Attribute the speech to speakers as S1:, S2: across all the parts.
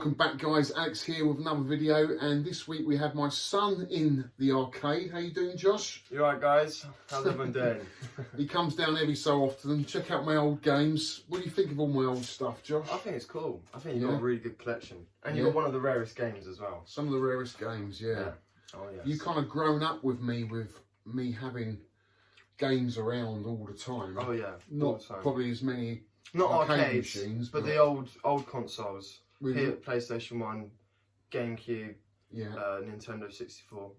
S1: welcome back guys, Alex here with another video, and this week we have my son in the arcade. How you doing, Josh?
S2: You alright guys? How's everyone doing?
S1: He comes down every so often, check out my old games. What do you think of all my old stuff, Josh?
S2: I think it's cool. I think you've got a really good collection. And you've got one of the rarest games as well.
S1: Some of the rarest games, yeah.
S2: Oh yes.
S1: You kind of grown up with me having games around all the time.
S2: Oh yeah.
S1: Not probably as many
S2: arcades,
S1: machines,
S2: but the old consoles.
S1: Really?
S2: Here, PlayStation 1, GameCube,
S1: Yeah.
S2: Nintendo 64.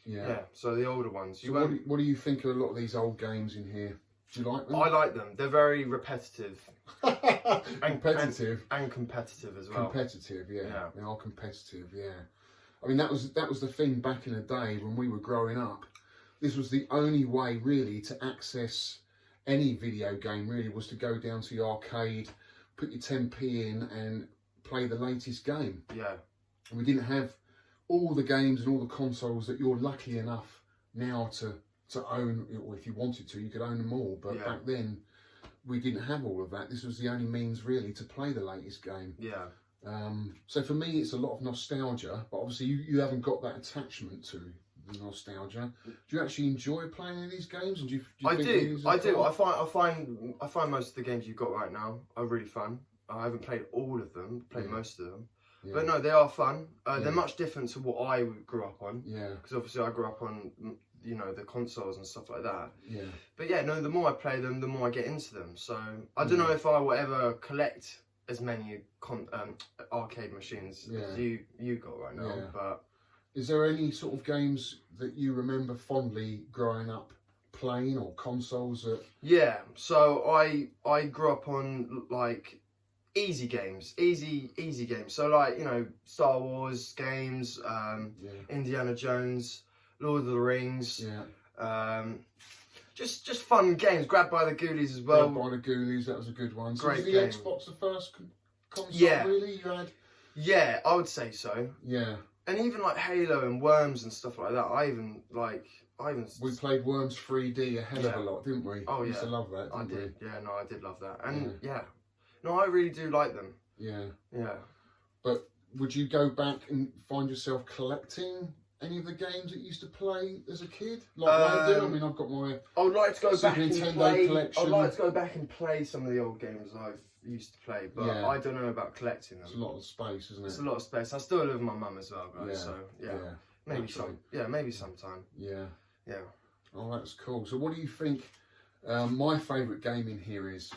S1: Yeah.
S2: Yeah, so the older ones.
S1: So what do you think of a lot of these old games in here? Do you like them?
S2: I like them. They're very repetitive.
S1: Competitive.
S2: And competitive as well.
S1: Competitive, yeah. They are competitive, yeah. I mean, that was the thing back in the day when we were growing up. This was the only way really to access any video game really, was to go down to the arcade, put your 10p in and play the latest game.
S2: Yeah.
S1: And we didn't have all the games and all the consoles that you're lucky enough now to own, or if you wanted to, you could own them all. But back then, we didn't have all of that. This was the only means really to play the latest game.
S2: Yeah.
S1: So for me, it's a lot of nostalgia, but obviously you haven't got that attachment to the nostalgia. Do you actually enjoy playing any of these games? And do you
S2: I
S1: think
S2: do.
S1: these are cool?
S2: I find most of the games you've got right now are really fun. I haven't played all of them, played most of them. Yeah. But no, they are fun. They're much different to what I grew up on. Yeah. Because obviously I grew up on, you know, the consoles and stuff like that. Yeah. But yeah, no, the more I play them, the more I get into them. So I don't know if I will ever collect as many arcade machines as you got right now. Yeah. But
S1: is there any sort of games that you remember fondly growing up playing, or consoles that...
S2: Yeah, so I grew up on like easy games. So like, you know, Star Wars games, Indiana Jones, Lord of the Rings. Yeah. Just fun games. Grabbed by the Ghoulies as well.
S1: Grabbed by the Ghoulies, that was a good one. So
S2: Great
S1: was the
S2: game.
S1: Xbox the first console really you had?
S2: Yeah, I would say so.
S1: Yeah.
S2: And even like Halo and Worms and stuff like that. We
S1: played Worms 3D a hell of a lot, didn't we?
S2: Oh yeah.
S1: We used to love that, didn't we?
S2: Yeah, no, I did love that. And no, I really do like them.
S1: Yeah.
S2: Yeah.
S1: But would you go back and find yourself collecting any of the games that you used to play as a kid? Like I do. I mean, I've got my
S2: I would like to go back and play.
S1: collection.
S2: I'd like to go back and play some of the old games I've used to play, but I don't know about collecting them.
S1: It's a lot of space, isn't it?
S2: It's a lot of space. I still live with my mum as well, guys. So maybe maybe sometime. Yeah. Yeah.
S1: Oh, that's cool. So, what do you think? My favourite game in here is.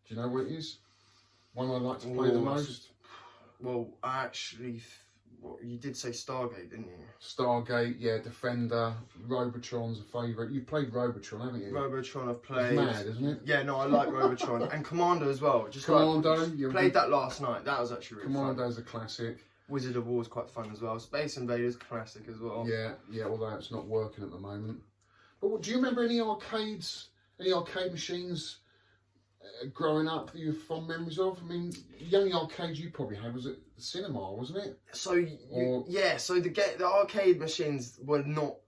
S1: Do you know what it is? One I like to play the most.
S2: Well, you did say Stargate, didn't you?
S1: Stargate, yeah, Defender, Robotron's a favourite. You've played Robotron, haven't you?
S2: Robotron I've played.
S1: It's mad, isn't it?
S2: Yeah, no, I like Robotron. And Commando as well.
S1: Commando.
S2: Played that last night. That was actually really fun.
S1: Commando's a classic.
S2: Wizard of War's quite fun as well. Space Invaders, classic as well.
S1: Yeah, although it's not working at the moment. But do you remember any arcade machines growing up that you have fond memories of? I mean, the only arcade you probably had was at the cinema, wasn't it?
S2: So so the arcade machines were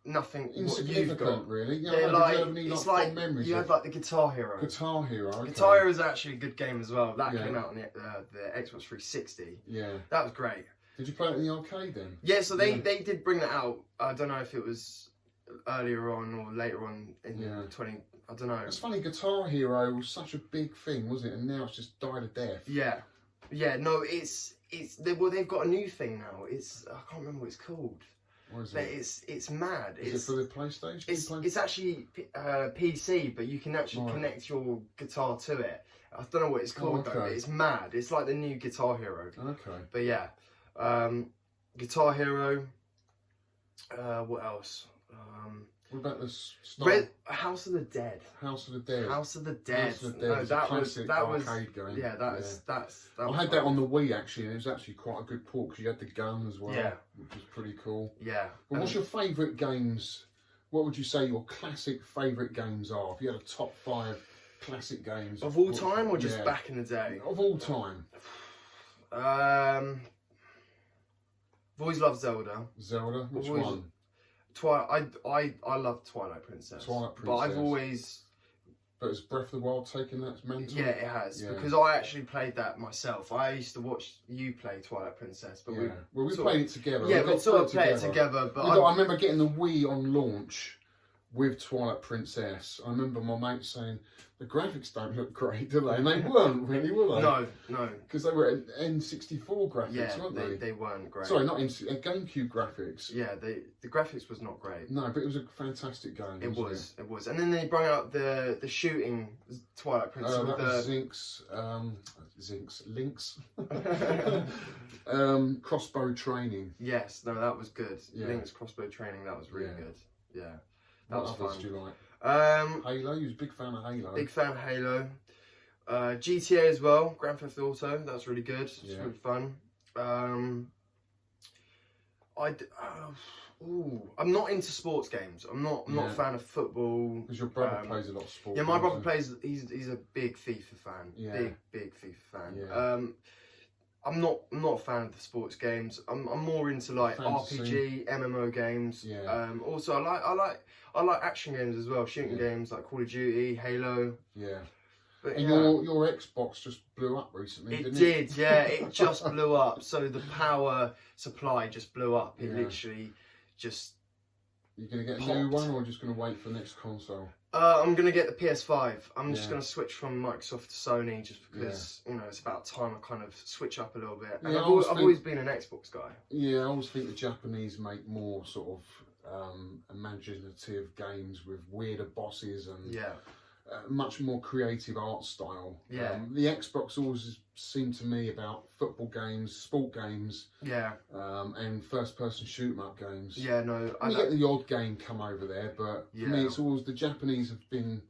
S2: nothing
S1: insignificant, really.
S2: Yeah,
S1: They're
S2: like
S1: it's like fond memories.
S2: You had like the Guitar Hero.
S1: Guitar Hero. Okay.
S2: Guitar Hero is actually a good game as well. That came out on the Xbox 360. Yeah, that was great.
S1: Did you play it in the arcade then?
S2: Yeah, so they did bring that out. I don't know if it was earlier on or later on in 20. I don't know.
S1: It's funny, Guitar Hero was such a big thing, wasn't it? And now it's just died a death. Yeah.
S2: No, they've got a new thing now. I can't remember what it's called.
S1: What is it?
S2: It's mad.
S1: Is it for the PlayStation?
S2: It's actually PC, but you can actually connect your guitar to it. I don't know what it's called though. But it's mad. It's like the new Guitar Hero. Okay. But yeah, Guitar Hero. What else?
S1: What about
S2: the House of the Dead?
S1: House of the Dead.
S2: House of the Dead.
S1: House of the Dead. That was arcade game.
S2: Yeah, that's.
S1: I had that on the Wii actually, and it was actually quite a good port because you had the gun as well, which was pretty cool. Yeah. But what's your favourite games? What would you say your classic favourite games are? If you had a top 5 classic games
S2: of all time, or just back in the day?
S1: Of all time.
S2: I've always loved Zelda.
S1: Zelda. Which one?
S2: I love Twilight Princess.
S1: Twilight Princess.
S2: But I've always
S1: But has Breath of the Wild taken that mantle?
S2: Yeah, it has. Yeah. Because I actually played that myself. I used to watch you play Twilight Princess, but
S1: we played it together.
S2: Yeah, we sort of played it together. But
S1: I remember getting the Wii on launch with Twilight Princess. I remember my mate saying, the graphics don't look great, do they? And they weren't really, were they?
S2: No.
S1: Because they were N64 graphics, weren't
S2: they? They weren't great.
S1: Sorry, not GameCube graphics.
S2: Yeah, the graphics was not great.
S1: No, but it was a fantastic game.
S2: It was. And then they brought out the shooting Twilight Princess with
S1: Links. Crossbow training.
S2: Yes, no, that was good. Yeah. Link's crossbow training, that was really good. Yeah. That was fun.
S1: What did you like?
S2: Halo,
S1: you was a big fan of Halo.
S2: Big fan of Halo. GTA as well, Grand Theft Auto, that was really good. It's really fun. I'm not into sports games. I'm not a fan of football.
S1: Because your brother plays a lot of sports.
S2: Yeah, my brother plays. He's a big FIFA fan.
S1: Yeah.
S2: Big FIFA fan.
S1: Yeah.
S2: I'm not a fan of the sports games. I'm more into like
S1: fantasy.
S2: RPG, MMO games.
S1: Yeah.
S2: Also, I like action games as well. Shooting games like Call of Duty, Halo.
S1: Yeah.
S2: But,
S1: and your Xbox just blew up recently, didn't it?
S2: It did, yeah. It just blew up. So the power supply just blew up. It literally just.
S1: You're going to get a new one, or just going to wait for the next console?
S2: I'm going to get the PS5. I'm just going to switch from Microsoft to Sony, just because it's about time I kind of switch up a little bit. And I've always been an Xbox guy. Yeah,
S1: I always think the Japanese make more sort of imaginative games with weirder bosses and much more creative art style.
S2: Yeah.
S1: The Xbox always seemed to me about football games, sport games, and first-person shoot-'em-up games.
S2: Yeah, no.
S1: You get the odd game come over there, but for me, it's always the Japanese have been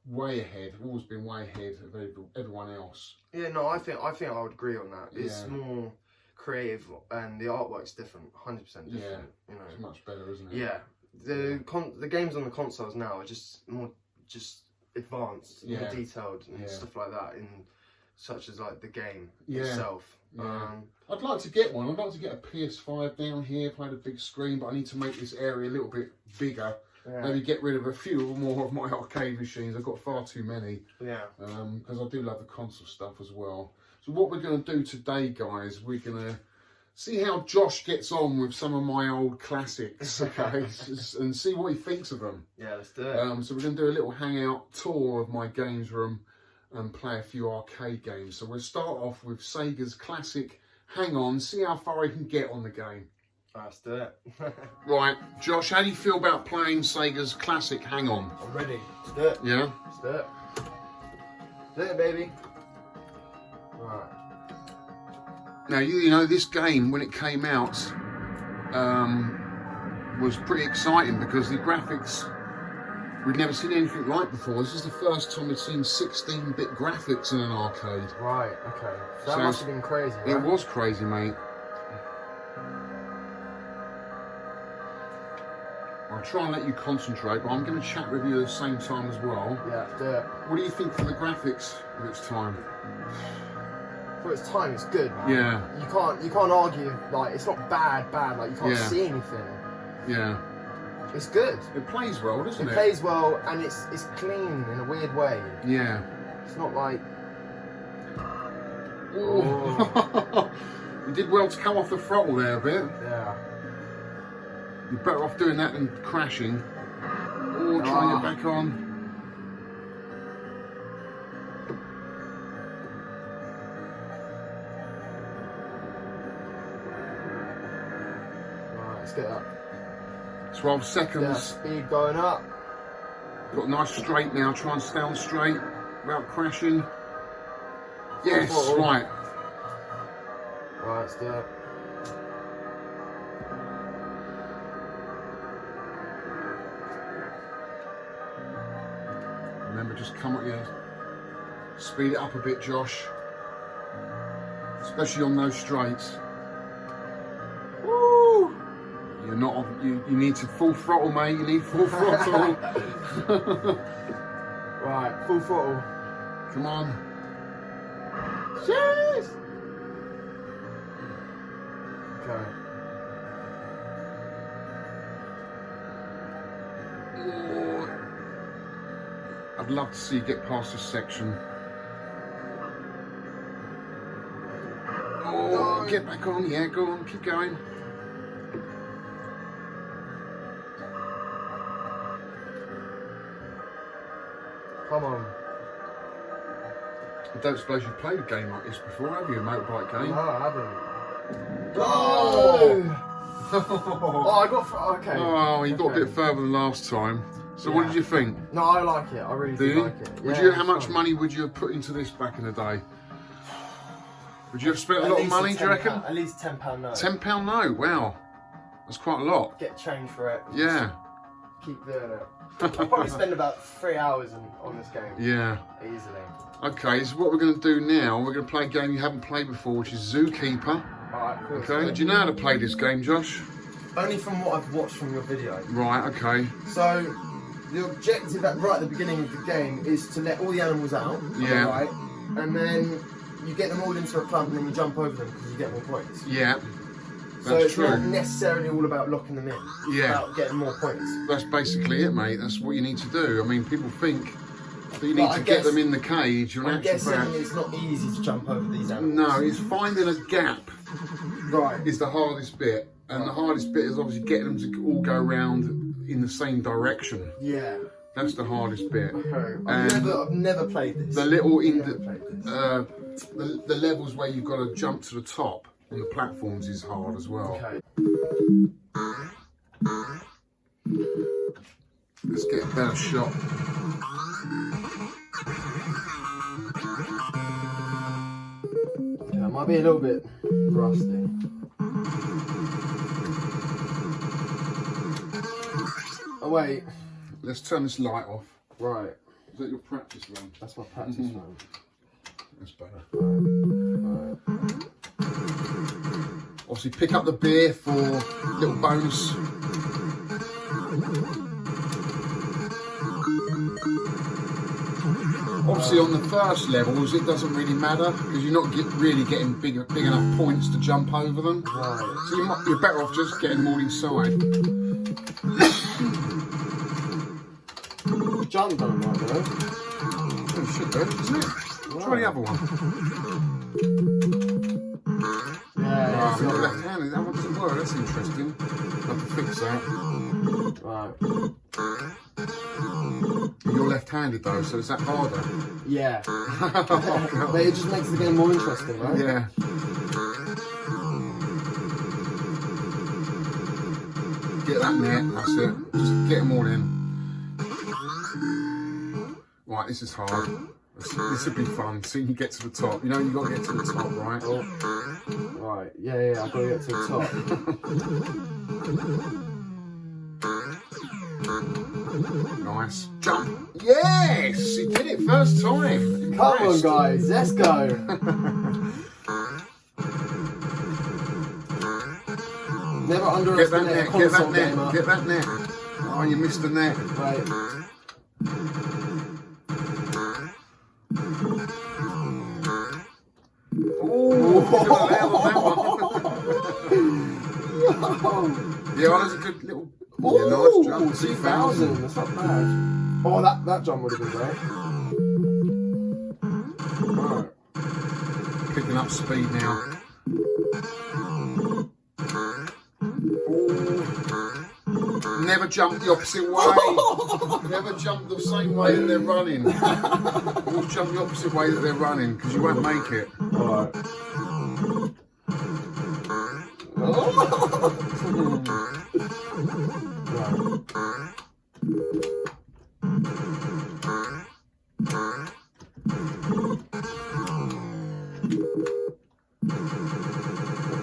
S1: way ahead. Have always been way ahead of everyone else.
S2: Yeah, no, I think I would agree on that. It's more creative, and the artwork's different, 100% different.
S1: Yeah, it's much better, isn't it?
S2: Yeah, the games on the consoles now are just more advanced, more detailed, and stuff like that, such as like the game itself.
S1: Yeah. I'd like to get one. I'd like to get a PS5 down here if I had a big screen, but I need to make this area a little bit bigger. Yeah. Maybe get rid of a few more of my arcade machines. I've got far too many.
S2: Yeah.
S1: Because I do love the console stuff as well. So what we're going to do today, guys, we're going to see how Josh gets on with some of my old classics, okay, and see what he thinks of them.
S2: Yeah, let's do it.
S1: So we're going to do a little hangout tour of my games room and play a few arcade games. So we'll start off with Sega's classic Hang-On, see how far I can get on the game.
S2: Let's do it.
S1: Right, Josh, how do you feel about playing Sega's classic Hang-On?
S2: I'm ready. Let's do it.
S1: Yeah?
S2: Let's do it. Let's do it, baby. Right.
S1: Now, you know, this game, when it came out, was pretty exciting because the graphics, we'd never seen anything like before. This is the first time we'd seen 16-bit graphics in an arcade.
S2: Right, okay. So that must have been crazy, right?
S1: It was crazy, mate. I'll try and let you concentrate, but I'm going to chat with you at the same time as well.
S2: Yeah, do it.
S1: What do you think for the graphics of its time?
S2: For its time, it's good, man.
S1: Yeah.
S2: You can't argue, like, it's not bad, like, you can't see anything.
S1: Yeah.
S2: It's good.
S1: It plays well, doesn't it?
S2: It plays well, and it's clean in a weird way.
S1: Yeah.
S2: It's not like...
S1: Oh. You did well to come off the throttle there a bit.
S2: Yeah.
S1: You're better off doing that than crashing. Or trying it back on.
S2: Right, let's get up.
S1: 12 seconds.
S2: Yeah, speed going up.
S1: Got a nice straight now. Try and stay on straight without crashing. Yes, right.
S2: Right, let's do it.
S1: Remember, just come up here. Speed it up a bit, Josh. Especially on those straights.
S2: Woo!
S1: You're not on, you need to full throttle, mate. You need full throttle.
S2: Right, full throttle.
S1: Come on.
S2: Cheers! Okay.
S1: I'd love to see you get past this section. Oh, get back on, yeah, go on, keep going.
S2: Come on.
S1: I don't suppose you've played a game like this before, have you? A motorbike game?
S2: No, I haven't. Oh! Oh, I got... Okay.
S1: Oh, you got a bit further than last time. So what did you think?
S2: No, I like it. I really do like it.
S1: Would you? How much money would you have put into this back in the day? Would you have spent a lot of money, do you reckon?
S2: At least £10 note.
S1: £10 note, wow. That's quite a lot.
S2: Get change for it.
S1: Yeah.
S2: Keep doing it. I'll probably spend about 3 hours on this game.
S1: Yeah.
S2: Easily.
S1: Okay, so what we're going to do now, we're going to play a game you haven't played before, which is Zookeeper.
S2: Alright, cool.
S1: Okay, do you know how to play this game, Josh?
S2: Only from what I've watched from your video.
S1: Right, okay.
S2: So, the objective right at the beginning of the game is to let all the animals out.
S1: Yeah.
S2: Right? And then you get them all into a clump and then you jump over them because you get more points.
S1: Yeah.
S2: So it's not necessarily all about locking them in. It's about getting more points.
S1: That's basically it, mate. That's what you need to do. I mean, people think that you need to get them in the cage.
S2: I'm guessing it's not easy to jump over these animals.
S1: No, it's finding a gap.
S2: Right.
S1: Is the hardest bit. And the hardest bit is obviously getting them to all go round in the same direction.
S2: Yeah.
S1: That's the hardest bit.
S2: Okay. I've never played this.
S1: The little the levels where you've got to jump to the top on the platforms is hard as well.
S2: Okay.
S1: Let's get a better shot.
S2: Okay, I might be a little bit rusty. Oh wait.
S1: Let's turn this light off.
S2: Right.
S1: Is that your practice run?
S2: That's my practice run.
S1: That's better.
S2: Right.
S1: Obviously pick up the beer for little bonus. Obviously on the first levels it doesn't really matter because you're not really getting big enough points to jump over them.
S2: Right.
S1: So you're better off just getting them all inside.
S2: Jump done right though.
S1: Oh, should do, isn't it?
S2: Right.
S1: Try the other one.
S2: Yeah,
S1: you're left-handed. That one doesn't work. That's interesting. I have to fix that.
S2: Right.
S1: You're left-handed though, so is that harder?
S2: Yeah. But it just makes the game more interesting, right?
S1: Yeah. Get that net. That's it. Just get them all in. Right, this is hard. This would be fun. See, you get to the top. You know, you've got to get to the top, right?
S2: Oh. Right, yeah, I've got to get to the top.
S1: Nice. Jump. Yes! He did it first time.
S2: Come on, guys. Let's go. Never underestimate a console gamer.
S1: Get that net. Oh, you missed the net.
S2: Right.
S1: Yeah, well, that's a good little.
S2: Oh,
S1: nice jump.
S2: 2,000. That's not bad. Oh, that jump would have been great.
S1: Right. Picking up speed now. Never jump the opposite way. Never jump the same way that they're running. Always jump the opposite way that they're running because you won't make it.
S2: Alright.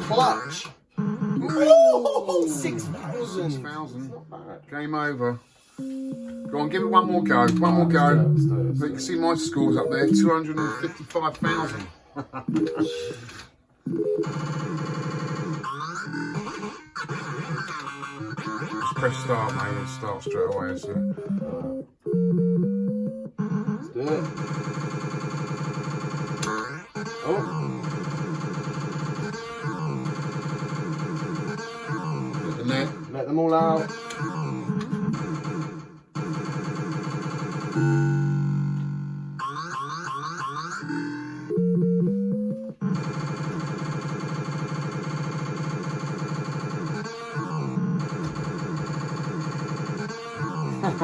S2: Clutch. Ooh, 6,000.
S1: 6,000. Game over. Go on, give it one more go. One more go. So you can see my scores up there. 255,000. Just press start, mate. It'll start straight away. So.
S2: Let's do it. Oh.
S1: Net.
S2: Let them all out.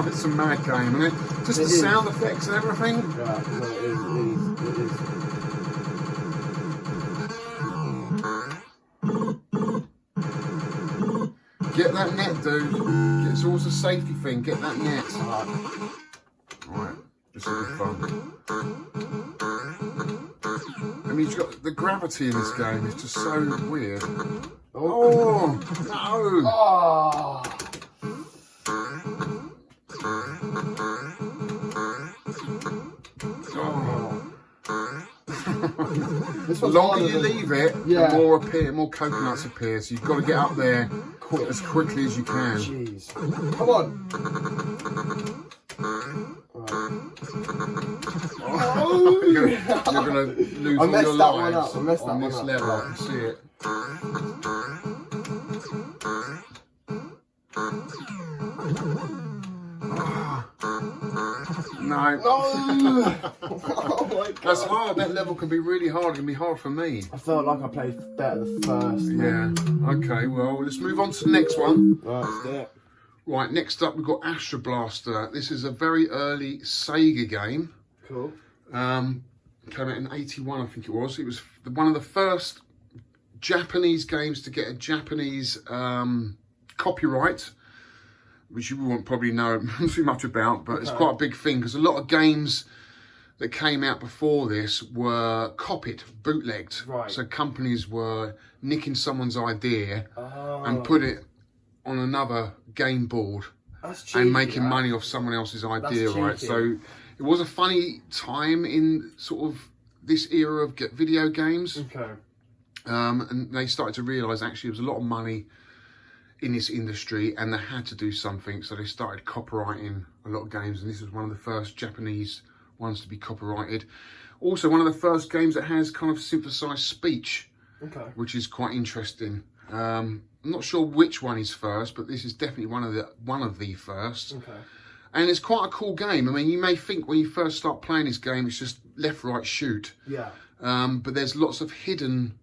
S1: It's a mad game, isn't it? Just the sound effects and everything.
S2: Yeah, no, it is.
S1: Get that net, dude. It's always a safety thing. Get that net. Alright, this will be fun. I mean, you've got the gravity in this game is just so weird. Oh, no!
S2: Oh.
S1: The longer you leave it, the more coconuts appear. So you've got to get up there as quickly as you can.
S2: Jeez. Come on.
S1: Oh. You're gonna lose all your lives
S2: on this
S1: level. I can see it. No.
S2: Oh my God.
S1: That's hard. That level can be really hard. It can be hard for me.
S2: I felt like I played better the first.
S1: Yeah. Okay. Well, let's move on to the next one.
S2: Right.
S1: Right. Next up, we've got Astro Blaster. This is a very early Sega game.
S2: Cool.
S1: Came out in '81, I think it was. It was one of the first Japanese games to get a Japanese copyright, which you won't probably know too much about, but it's quite a big thing because a lot of games that came out before this were copied, bootlegged.
S2: Right.
S1: So companies were nicking someone's idea and put it on another game board and making money off someone else's idea, right? So it was a funny time in sort of this era of video games.
S2: Okay.
S1: And they started to realise actually there was a lot of money in this industry and they had to do something, so they started copyrighting a lot of games, and this was one of the first Japanese ones to be copyrighted. Also one of the first games that has kind of synthesized speech, which is quite interesting. I'm not sure which one is first, but this is definitely one of the first. And it's quite a cool game. I mean, you may think when you first start playing this game it's just left, right, shoot.
S2: Yeah.
S1: But there's lots of hidden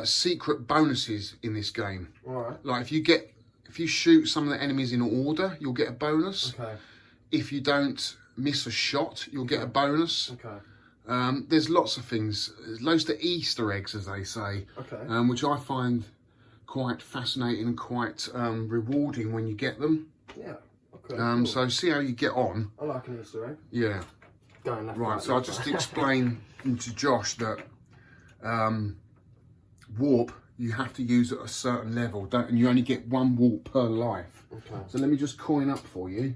S1: secret bonuses in this game.
S2: Right.
S1: Like if you shoot some of the enemies in order, you'll get a bonus. If you don't miss a shot, you'll get a bonus. There's lots of things. There's loads of Easter eggs, as they say, which I find quite fascinating and quite rewarding when you get them.
S2: Yeah.
S1: Cool. So see how you get on.
S2: I like an Easter egg.
S1: Yeah.
S2: Going left,
S1: right. So I'll just explain to Josh that warp you have to use at a certain level, and you only get one warp per life. So let me just coin up for you.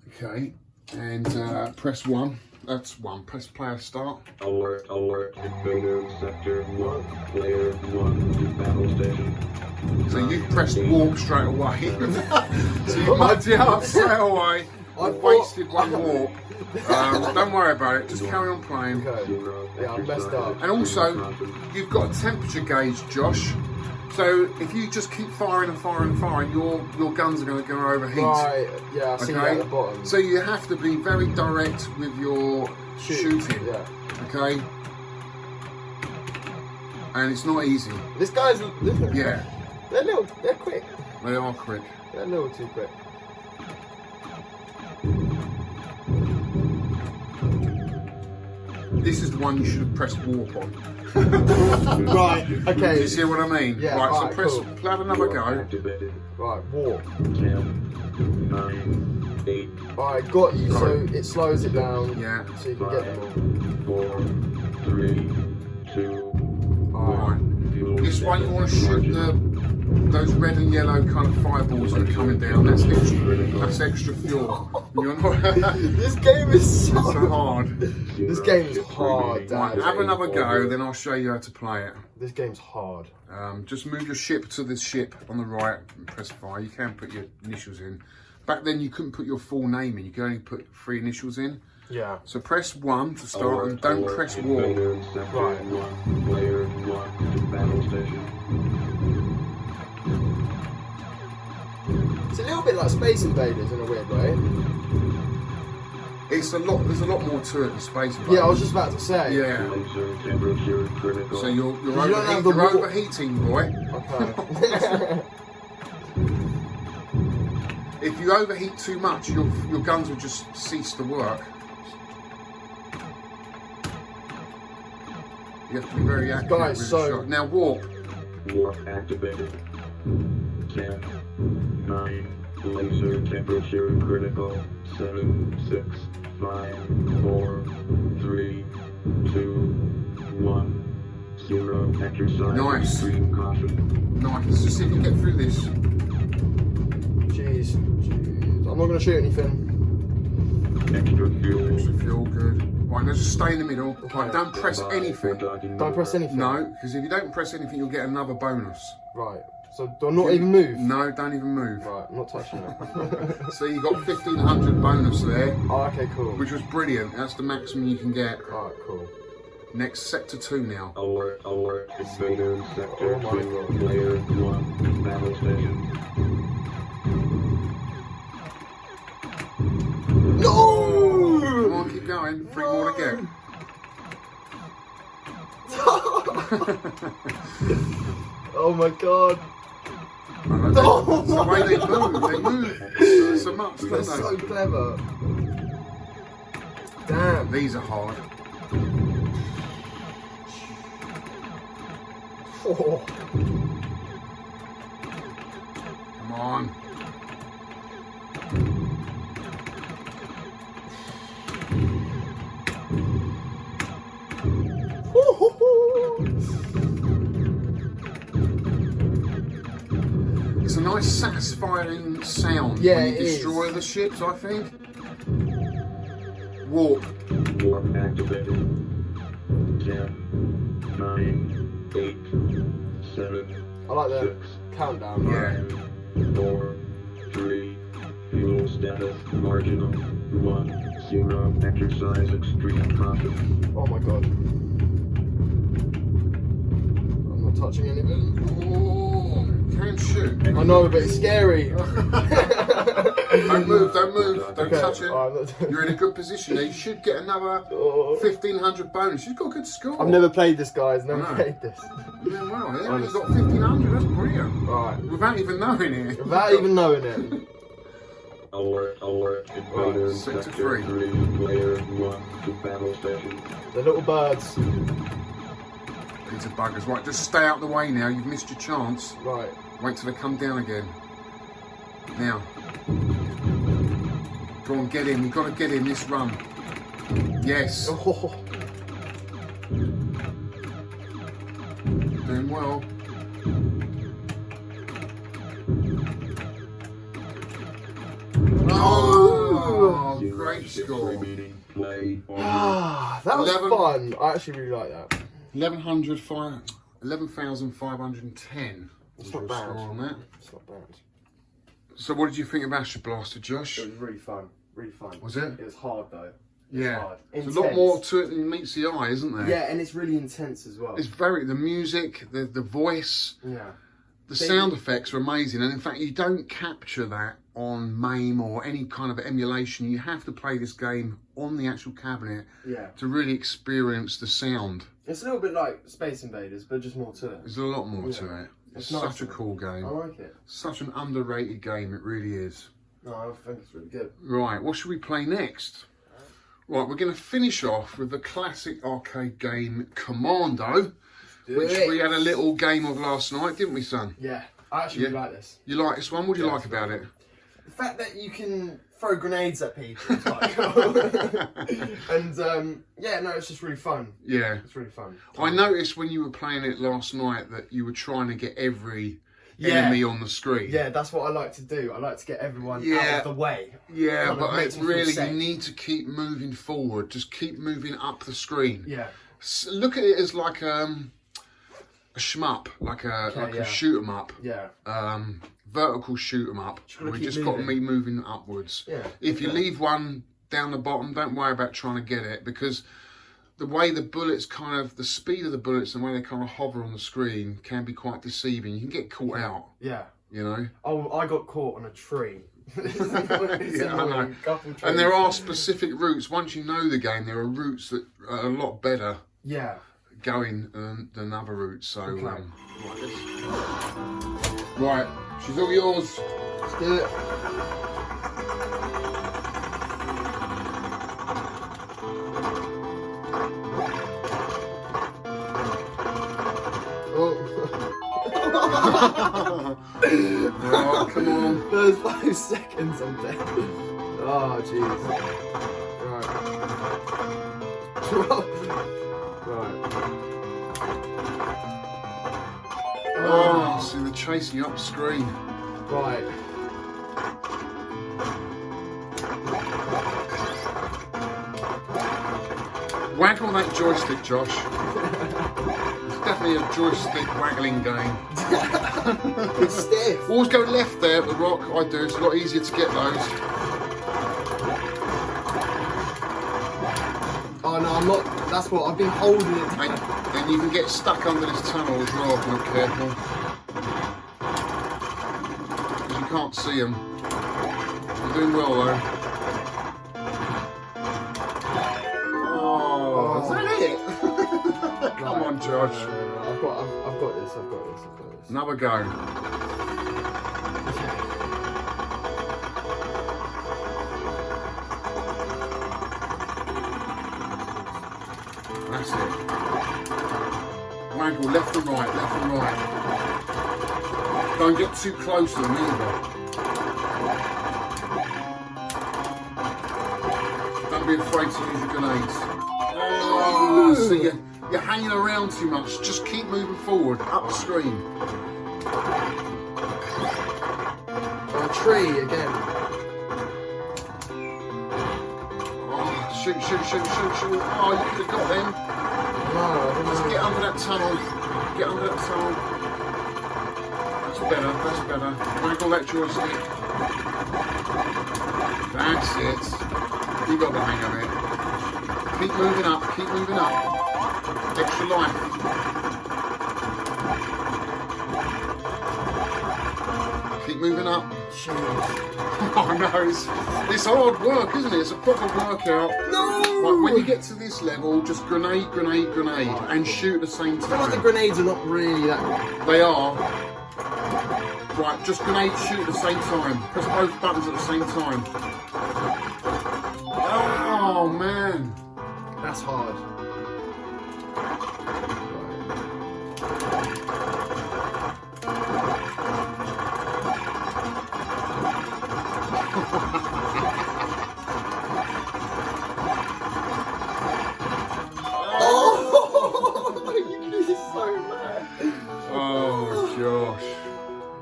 S1: Okay, and press 1. That's 1. Press player start.
S3: Alert, invader, sector 1, player 1, battle station.
S1: So you pressed warp straight away. So you mugged it up straight away. I wasted one warp. Don't worry about it, just carry on playing.
S2: Yeah, I messed up.
S1: And also, you've got a temperature gauge, Josh. So if you just keep firing and firing and firing, your guns are going to overheat.
S2: Right, yeah, I see that at the bottom.
S1: So you have to be very direct with your shooting.
S2: Yeah.
S1: Okay? And it's not easy.
S2: This guy's...
S1: Yeah.
S2: They're quick.
S1: They are quick.
S2: They're a little too quick.
S1: This is the one you should have pressed warp on.
S2: Right, okay.
S1: Do you see what I mean?
S2: Yeah,
S1: right,
S2: right,
S1: so press,
S2: cool.
S1: have another go.
S3: Activated.
S2: Right, warp.
S3: 10, 9, 8.
S2: Alright, got you, so it slows it down.
S1: Yeah.
S2: So you can get them all.
S3: 4, 3, 2.
S1: Alright. This one you want to shoot those red and yellow kind of fireballs that are coming down. That's extra fuel. You're not
S2: This game is so
S1: hard.
S2: This game is hard, Dad.
S1: Right, have another go, then I'll show you how to play it.
S2: This game's hard.
S1: Just move your ship to this ship on the right and press fire. You can put your initials in. Back then you couldn't put your full name in, you could only put 3 initials in.
S2: Yeah.
S1: So press 1 to start and don't press warp.
S3: Right. 1, player 1, battle station.
S2: It's a little bit like Space Invaders in a weird way.
S1: There's a lot more to it than Space Invaders.
S2: Yeah, I was just about to say.
S1: Yeah. So you're
S2: overheating,
S1: boy.
S2: Okay.
S1: you overheat too much, your guns will just cease to work. You have to be very accurate
S2: Guys,
S1: with
S2: so
S1: the shot. Now warp.
S3: Warp activated. 10, 9, laser temperature critical. 7, 6, 5, 4, 3, 2, 1, 0. Exercise
S1: Nice.
S3: extreme caution.
S1: Nice. Let's just see if we can get through this.
S2: Jeez. I'm not going to shoot anything.
S3: Extra fuel.
S1: Extra fuel, good. Right, let's just stay in the middle. Right, don't press anything.
S2: Don't press anything?
S1: No, because if you don't press anything, you'll get another bonus.
S2: Right. So do I not even move?
S1: No, don't even move.
S2: Right, I'm not touching it.
S1: So you got 1500 bonus there,
S2: Oh, okay, cool.
S1: which was brilliant. That's the maximum you can get.
S2: Alright, cool.
S1: Next, sector 2 now.
S3: Alert, alert, invader, sector
S2: Oh my
S3: 2,
S2: God.
S3: player 1, battle station.
S2: No!
S1: Come on, keep going. 3 more to get.
S2: Oh my god.
S1: That's the way they move. They move so much, don't
S2: They're
S1: they?
S2: so clever. Damn.
S1: These are hard.
S2: Oh.
S1: Come on. It's a nice satisfying sound
S2: Yeah,
S1: when you
S2: it is.
S1: destroy the ships, I think. Warp.
S3: Warp activated. 10, 9, 8, 7,
S2: I like the
S3: 6,
S2: countdown.
S1: Yeah.
S3: 4, 3, fuel status marginal. 1, 0. Exercise extreme caution.
S2: Oh my god. I'm not touching anything.
S1: Oh, can shoot.
S2: I know, but it's scary.
S1: Don't move, don't move, don't
S2: Okay,
S1: touch it.
S2: alright,
S1: You're in a good position there. You should get another
S2: Oh.
S1: 1500 bonus. You've got a good score.
S2: I've never played this, guys. Never
S1: I know.
S2: played this.
S1: You're doing well, yeah?
S2: Honestly.
S1: You've got 1500, that's brilliant.
S2: Alright.
S1: Without even knowing it.
S2: Without even knowing it.
S3: Alert, alert, invader,
S1: Right, sector
S3: sector 3, player 1 to battle station.
S2: The little birds.
S1: These are buggers. Right, just stay out the way now. You've missed your chance.
S2: Right.
S1: Wait till they come down again. Now. Go on, get him. You've got to get him this run. Yes.
S2: Oh.
S1: Doing well. Oh, great score.
S3: Remaining play on
S2: Ah, that was
S1: 11.
S2: fun. I actually really like that.
S1: 11,510 was
S2: It's not
S1: your
S2: bad.
S1: score on that.
S2: It's not bad.
S1: So what did you think of Astro Blaster, Josh?
S2: It was really fun. Really fun.
S1: Was it?
S2: It was hard though.
S1: Yeah.
S2: hard.
S1: There's a lot more to it than meets the eye, isn't there?
S2: Yeah, and it's really intense as well.
S1: It's very, the music, the voice,
S2: Yeah.
S1: the sound effects are amazing. And in fact, you don't capture that on MAME or any kind of emulation. You have to play this game on the actual cabinet
S2: Yeah.
S1: to really experience the sound.
S2: It's a little bit like Space Invaders, but just more to it.
S1: There's a lot more to
S2: Yeah.
S1: it. It's
S2: It's nice,
S1: such a
S2: isn't it?
S1: cool game.
S2: I like it.
S1: Such an underrated game, it really is.
S2: No, I think it's really good.
S1: Right, what should we play next? Right, we're going to finish off with the classic arcade game Commando, which we had a little game of last night, didn't we, son?
S2: Yeah, I actually really like this.
S1: You like this one? What do you
S2: Yeah,
S1: like about it?
S2: The fact that you can throw grenades at people is quite cool. And yeah, no, it's just really fun.
S1: Yeah.
S2: It's really fun.
S1: I noticed when you were playing it last night that you were trying to get every enemy on the screen.
S2: Yeah, that's what I like to do. I like to get everyone out of the way.
S1: Yeah,
S2: Kind of
S1: but
S2: makes
S1: it's
S2: me feel
S1: really,
S2: safe.
S1: you need to keep moving forward. Just keep moving up the screen.
S2: Yeah.
S1: Look at it as like a shmup, like a shoot 'em up.
S2: Yeah.
S1: Vertical shoot 'em up.
S2: gotta
S1: We
S2: keep
S1: just got
S2: moving.
S1: me moving upwards.
S2: Yeah.
S1: If you leave one down the bottom, don't worry about trying to get it, because the way the bullets the speed of the bullets and the way they kind of hover on the screen can be quite deceiving. You can get caught out,
S2: Yeah.
S1: you know.
S2: Oh, I got caught on a tree. It's
S1: Yeah, I know.
S2: annoying. Couple trees.
S1: And there are specific routes. Once you know the game, there are routes that are a lot better
S2: Yeah.
S1: going than other routes. So,
S2: Okay.
S1: right, she's all yours.
S2: Let's do it.
S1: Oh, come on.
S2: There's 5 seconds I'm dead. Oh, jeez. Right.
S1: Oh, see, they're chasing up screen.
S2: Right.
S1: Waggle that joystick, Josh. It's definitely a joystick waggling game.
S2: It's stiff.
S1: Always go left there at the rock. I do. It's a lot easier to get those.
S2: Oh no, I'm not. That's what I've been holding it.
S1: And then you can get stuck under this tunnel as well if you're not careful. Because you can't see them. You're doing well though. Oh, is that it? Come on, Josh.
S2: No. I've got this. I've got this.
S1: Another go. That's it. Waggle left and right, left and right. Don't get too close to them either. Don't be afraid to use your grenades. Oh, so you're hanging around too much. Just keep moving forward, up the screen.
S2: A tree again.
S1: Oh, shoot. Oh, you could have got them.
S2: No,
S1: Let's get under that tunnel. Get under that tunnel. That's better. Waggle that joystick. That's it. You got the hang of it. Keep moving up. Extra life. Keep moving up. Oh no, it's hard work, isn't it? It's a proper workout.
S2: No!
S1: Right, when you get to this level, just grenade, and shoot at the same
S2: I feel like the
S1: time.
S2: grenades are not really that.
S1: They are. Right, just grenade, shoot at the same time. Press both buttons at the same time. Oh man.
S2: That's hard.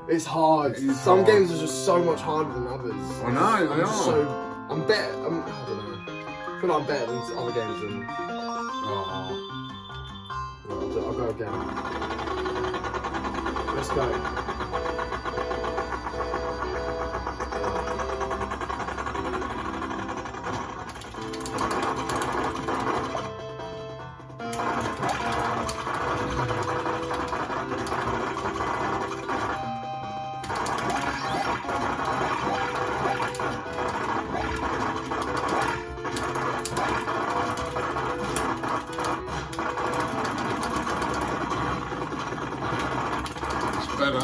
S2: It's hard. Some games are just so much harder than others.
S1: I know, they are.
S2: I'm better. I don't know. I feel like I'm better than other games. And I'll go again. Let's go.
S1: Better.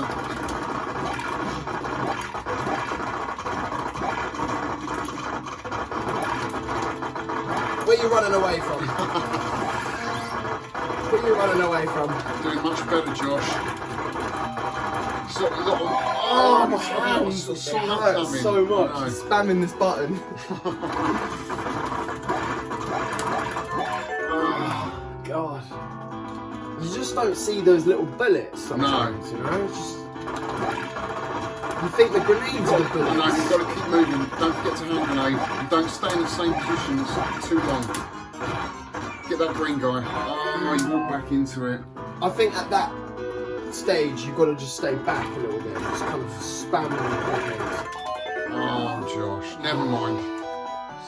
S2: Where are you running away from? Where are you running away from?
S1: Doing much better, Josh. Oh, my hands!
S2: It hurts so much. Spamming this button. Oh, God. You just don't see those little bullets sometimes, you know? It's just... You think the grenades are the bullets.
S1: No, you've got to keep moving. Don't forget to hand grenade. And don't stay in the same positions too long. Get that green guy. Oh, you walk back into it.
S2: I think at that stage, you've got to just stay back a little bit. Just kind of spam the grenades.
S1: Oh, Josh. Never mind.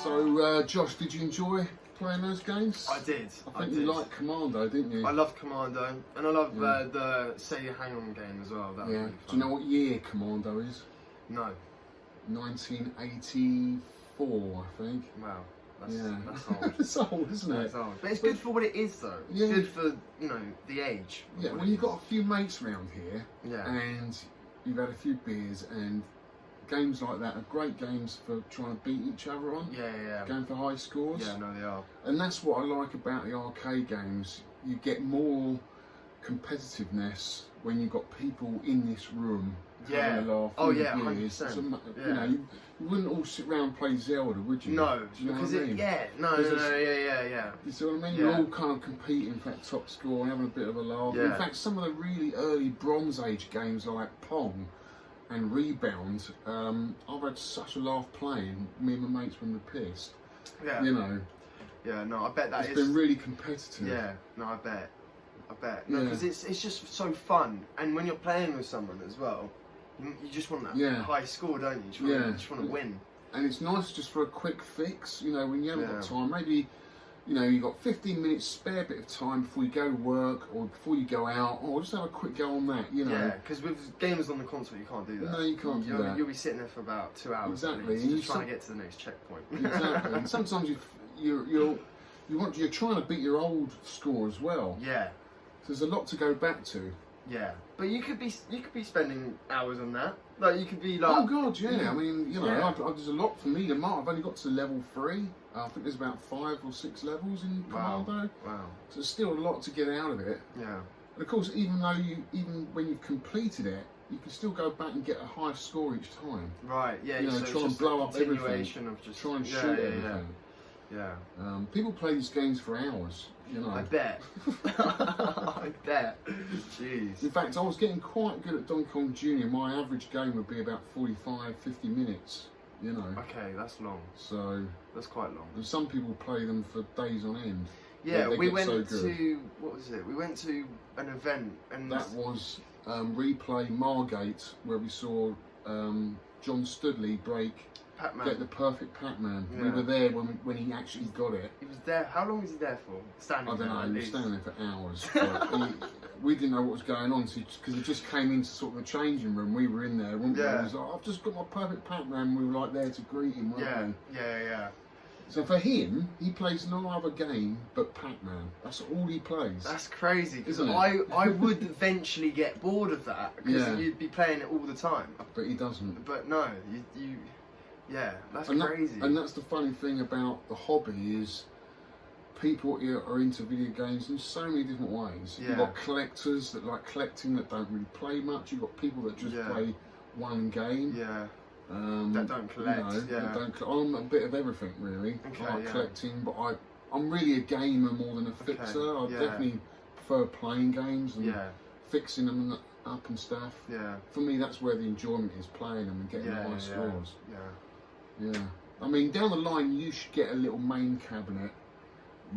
S1: So, Josh, did you enjoy playing those games?
S2: I did.
S1: I think you liked Commando, didn't you?
S2: I love Commando, and I love the Sega Hang-On game as well. That was really fun.
S1: Do you know what year Commando is?
S2: No.
S1: 1984, I think.
S2: Wow. That's old.
S1: It's old, isn't it?
S2: That's old. But it's good for what it is, though. It's good for, you know, the age.
S1: Yeah, well, you've got a few mates around here,
S2: Yeah.
S1: and you've had a few beers, and games like that are great games for trying to beat each other on.
S2: Yeah.
S1: Going for high scores.
S2: Yeah, no, they are.
S1: And that's what I like about the arcade games. You get more competitiveness when you've got people in this room having a laugh.
S2: Oh yeah, 100%.
S1: You know, you wouldn't all sit around and play Zelda, would you?
S2: No,
S1: Do you know
S2: because
S1: what I mean?
S2: yeah.
S1: You see what I mean?
S2: Yeah.
S1: You're all kind of competing for that top score and having a bit of a laugh.
S2: Yeah.
S1: In fact, some of the really early Bronze Age games like Pong and Rebound, I've had such a laugh playing. Me and my mates when we're pissed.
S2: Yeah.
S1: You know.
S2: Yeah, no, I bet
S1: It's been really competitive.
S2: Yeah, no, I bet. No, because it's just so fun, and when you're playing with someone as well, you just want that high score, don't you? You just want to win.
S1: And it's nice just for a quick fix, you know, when you haven't got time. Maybe, you know, you've got 15 minutes spare bit of time before you go to work or before you go out. Oh, just have a quick go on that, you know.
S2: Yeah, because with games on the console, you can't do that.
S1: No, you can't do that.
S2: You'll be sitting there for about 2 hours.
S1: Exactly.
S2: And just trying to get to the next checkpoint.
S1: Exactly. And sometimes you're trying to beat your old score as well.
S2: Yeah.
S1: So there's a lot to go back to.
S2: Yeah, but you could be spending hours on that. Like you could be like.
S1: Oh God, yeah. I mean, you know, there's a lot for me to mark. I've only got to level 3. I think there's about 5 or 6 levels in Commando.
S2: Wow.
S1: So there's still a lot to get out of it.
S2: Yeah.
S1: And of course, even when you've completed it, you can still go back and get a high score each time.
S2: Right. Yeah.
S1: You know,
S2: so
S1: try and blow up everything.
S2: Of just
S1: try and shoot everything.
S2: Yeah.
S1: People play these games for hours. You know.
S2: I bet. I bet. Jeez.
S1: In fact, I was getting quite good at Donkey Kong Jr. My average game would be about 45, 50 minutes. You know.
S2: Okay, that's long.
S1: So.
S2: That's quite long.
S1: And some people play them for days on end.
S2: Yeah, we went to what was it? We went to an event and
S1: that was Replay Margate, where we saw John Studley get the perfect Pac-Man.
S2: Yeah.
S1: We were there when he actually got it.
S2: He was there. How long was he there for? Standing
S1: I don't
S2: there,
S1: know. He was standing there for hours. But we didn't know what was going on because he just came into sort of a changing room. We were in there. He was like, "I've just got my perfect Pac-Man." We were like there to greet him, weren't we?
S2: Yeah.
S1: So for him, he plays no other game but Pac-Man. That's all he plays.
S2: That's crazy, because
S1: Isn't it?
S2: I would eventually get bored of that, because you'd be playing it all the time.
S1: But he doesn't.
S2: But no, you that's crazy.
S1: And that's the funny thing about the hobby is people are into video games in so many different ways.
S2: Yeah.
S1: You've got collectors that like collecting that don't really play much. You've got people that just play one game.
S2: Yeah. That don't collect.
S1: I'm a bit of everything really.
S2: Okay,
S1: I like collecting, but I'm really a gamer more than a fixer. I definitely prefer playing games and fixing them up and stuff.
S2: Yeah.
S1: For me, that's where the enjoyment is, playing them and getting the high scores.
S2: Yeah.
S1: I mean, down the line, you should get a little main cabinet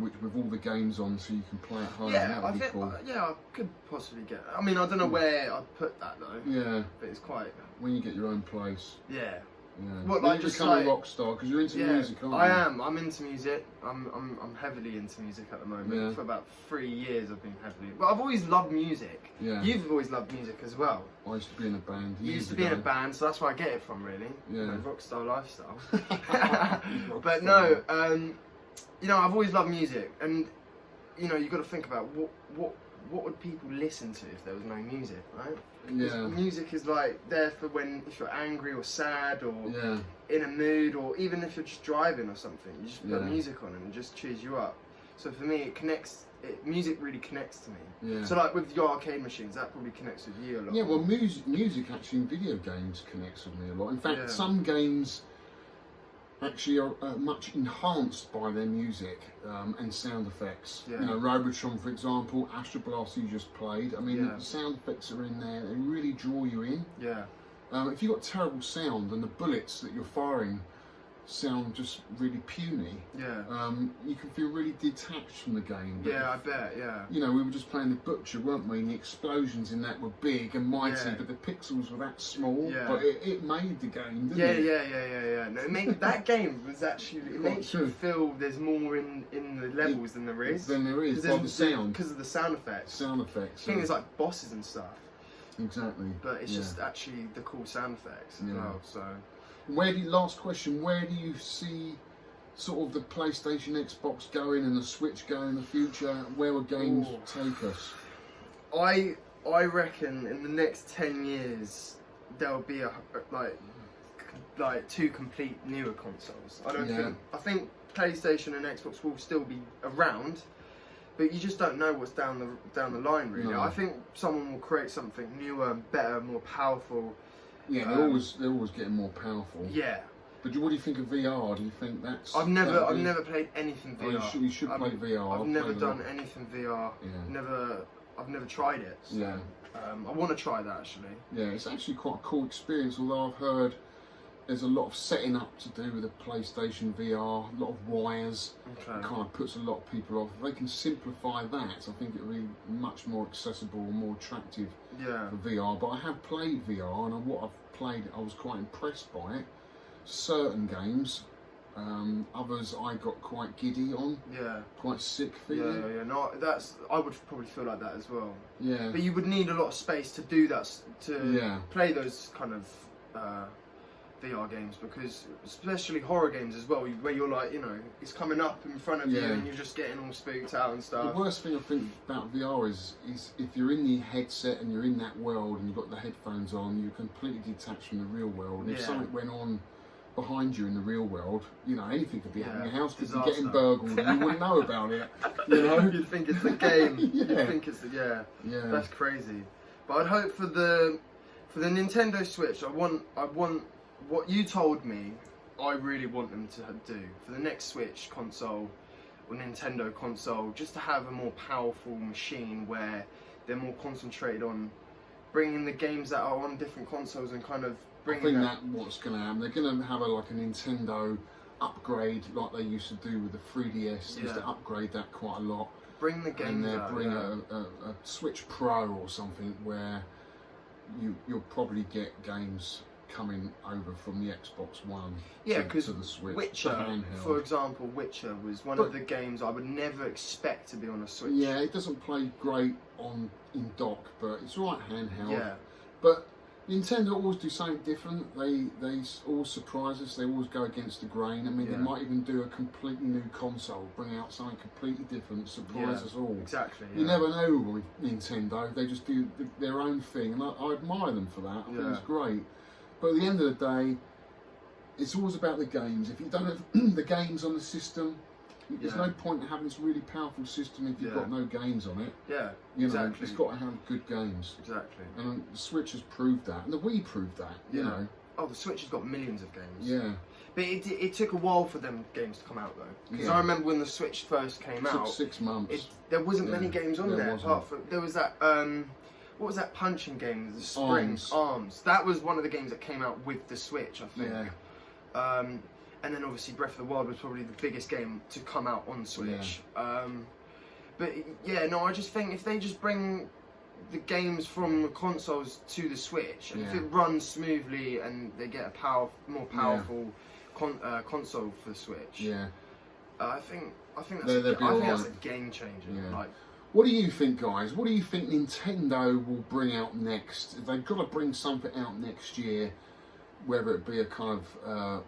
S1: with all the games on, so you can play at home.
S2: Yeah,
S1: that would be cool.
S2: I could possibly get. I mean, I don't know where I'd put that though.
S1: Yeah.
S2: But it's quite.
S1: When you get your own place.
S2: Yeah.
S1: Yeah.
S2: What,
S1: when
S2: like
S1: you
S2: just
S1: become
S2: like,
S1: a rock star, because you're into music, aren't you?
S2: I am. I'm into music. I'm heavily into music at the moment.
S1: Yeah.
S2: For about 3 years, I've been heavily. But I've always loved music.
S1: Yeah.
S2: You've always loved music as well.
S1: I used to be in a band.
S2: You used to be in a band, so that's where I get it from, really.
S1: Yeah.
S2: You know, rock star lifestyle. But no, you know, I've always loved music, and you know, you've got to think about what would people listen to if there was no music, right?
S1: Yeah.
S2: Music is like there for when if you're angry or sad or
S1: Yeah.
S2: in a mood, or even if you're just driving or something, you just put
S1: Yeah.
S2: music on and it just cheers you up. So for me, music really connects to me.
S1: Yeah.
S2: So like with your arcade machines, that probably connects with you a lot.
S1: Yeah, well, music actually in video games connects with me a lot. In fact, some games actually are much enhanced by their music and sound effects.
S2: Yeah.
S1: You know, Robotron, for example, Astro Blaster you just played. I mean, the sound effects are in there. They really draw you in.
S2: Yeah.
S1: If you've got terrible sound and the bullets that you're firing sound just really puny, you can feel really detached from the game. But
S2: Yeah, I bet, yeah.
S1: you know, we were just playing The Butcher, weren't we? And the explosions in that were big and mighty,
S2: Yeah.
S1: but the pixels were that small.
S2: Yeah.
S1: But it made the game, didn't
S2: Yeah,
S1: it?
S2: yeah. No, that game was actually, it makes you feel there's more in the levels than there is.
S1: Than there is, by the sound.
S2: Because of the sound effects.
S1: Sound effects.
S2: I think there's like bosses and stuff,
S1: Exactly.
S2: but it's just actually the cool sound effects as well, so.
S1: Last question, where do you see sort of the PlayStation, Xbox going and the Switch going in the future? Where will games take us?
S2: I reckon in the next 10 years there'll be like 2 complete newer consoles. I think PlayStation and Xbox will still be around, but you just don't know what's down the line really.
S1: No.
S2: I think someone will create something newer, better, more powerful.
S1: Yeah, they're always getting more powerful.
S2: Yeah.
S1: But what do you think of VR? Do you think that's?
S2: I've never played anything VR.
S1: Oh, you should play VR.
S2: I've never done anything VR.
S1: Yeah.
S2: I've never tried it. So,
S1: yeah.
S2: I want to try that actually.
S1: Yeah, it's actually quite a cool experience. Although I've heard there's a lot of setting up to do with the PlayStation VR, a lot of wires.
S2: Okay.
S1: It kind of puts a lot of people off. If they can simplify that, I think it will be much more accessible and more attractive for VR. But I have played VR, and what I've played, I was quite impressed by it. Certain games, others I got quite giddy on. Yeah. Quite sick feeling.
S2: Yeah. No, I would probably feel like that as well.
S1: Yeah.
S2: But you would need a lot of space to do that, to play those kind of VR games, because especially horror games as well, where you're like, you know, it's coming up in front of you and you're just getting all spooked out and stuff.
S1: The worst thing I think about VR is if you're in the headset and you're in that world and you've got the headphones on, you're completely detached from the real world. And if something went on behind you in the real world, you know, anything could be happening. Your house could be getting burgled and you wouldn't know about it. You know?
S2: You'd think it's a game. You'd think it's That's crazy. But I'd hope for the Nintendo Switch, I want what you told me, I really want them to do for the next Switch console or Nintendo console, just to have a more powerful machine where they're more concentrated on bringing the games that are on different consoles and kind of bringing.
S1: I think that's what's going to happen. They're going to have a Nintendo upgrade like they used to do with the 3DS. They used to upgrade that quite a lot.
S2: Bring the games
S1: and
S2: out.
S1: Bring a Switch Pro or something where you'll probably get games coming over from the Xbox One to the Switch.
S2: Witcher, for example, Witcher was one of the games I would never expect to be on a Switch.
S1: Yeah, it doesn't play great in dock, but it's right handheld.
S2: Yeah.
S1: But Nintendo always do something different. They always surprise us. They always go against the grain. I mean, they might even do a completely new console, bring out something completely different, surprise us all.
S2: Exactly.
S1: You never know with Nintendo. They just do their own thing, and I admire them for that. I think it's great. But at the end of the day, it's always about the games. If you don't have the games on the system, there's no point in having this really powerful system if you've got no games on it. Yeah, you know, it's got to have good games. Exactly. And the Switch has proved that, and the Wii proved that. You know.
S2: Oh, the Switch has got millions of games.
S1: Yeah.
S2: But it took a while for them games to come out though, because I remember when the Switch first came out.
S1: It took 6 months.
S2: There wasn't many games on there. Apart from there was that. What was that punching game? The Springs Arms. That was one of the games that came out with the Switch, I think. Yeah. And then obviously Breath of the Wild was probably the biggest game to come out on Switch. Yeah. But yeah, no, I just think if they just bring the games from the consoles to the Switch, and if it runs smoothly and they get a more powerful console for the Switch, I think that's a game changer. Yeah. Like,
S1: what do you think, guys? What do you think Nintendo will bring out next? If they've got to bring something out next year, whether it be a kind of a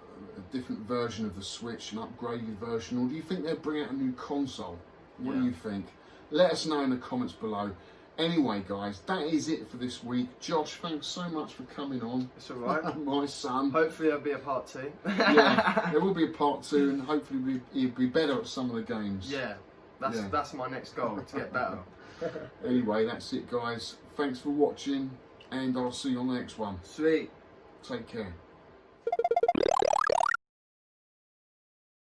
S1: different version of the Switch, an upgraded version, or do you think they'll bring out a new console? What do you think? Let us know in the comments below. Anyway, guys, that is it for this week. Josh, thanks so much for coming on.
S2: It's alright.
S1: My son.
S2: Hopefully there'll be a part 2.
S1: Yeah, there will be a part 2, and hopefully he'll be better at some of the games.
S2: Yeah. That's my next goal, to get better.
S1: Anyway, that's it, guys. Thanks for watching, and I'll see you on the next one.
S2: Sweet.
S1: Take care.